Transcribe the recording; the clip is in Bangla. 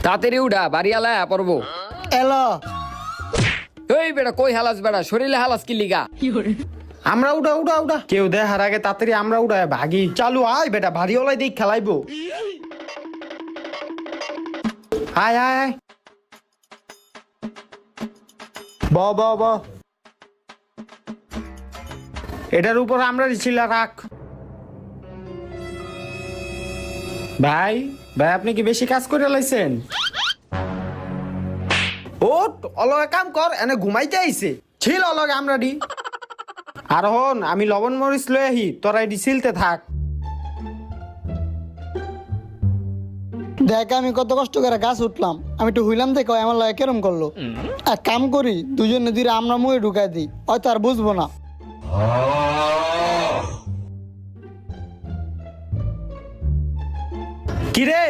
তাড়াতাড়ি উঠা বাড়ি আলা পড়বো। এলো এই বেটা কই হালাস বেটা শরীরে হালাস কি লিগা? আমরা উঠা উঠা উঠা কেউ দেখার আগে তাড়াতাড়ি আমরা উঠায় ভাগি। চালু আয় বেটা, ভারী ওলাই দিক খেলাইবো। আয় আয় আয় ব ব ব এটার উপর আমরা ছিলা রাখ। ভাই ভাই আপনি কি বেশি কাজ করে লাইছেন? ও অলগে কাম কর, এনে ঘুমাইতে আইছে। ছিল অলগে আমরা ডি। আর হন আমি লবণ মরিচ লই আহি, তোরা এটি ছিলতে থাক। দেখ আমি কত কষ্ট করে গাছ উঠলাম, আমি একটু হুইলাম থেকে আমার লাগে কেরম করলো। এক কাম করি দুজনে ধীরে আমরা মুয়ে ঢুকাই দিই, হয়তো আর বুঝবো না। কিরে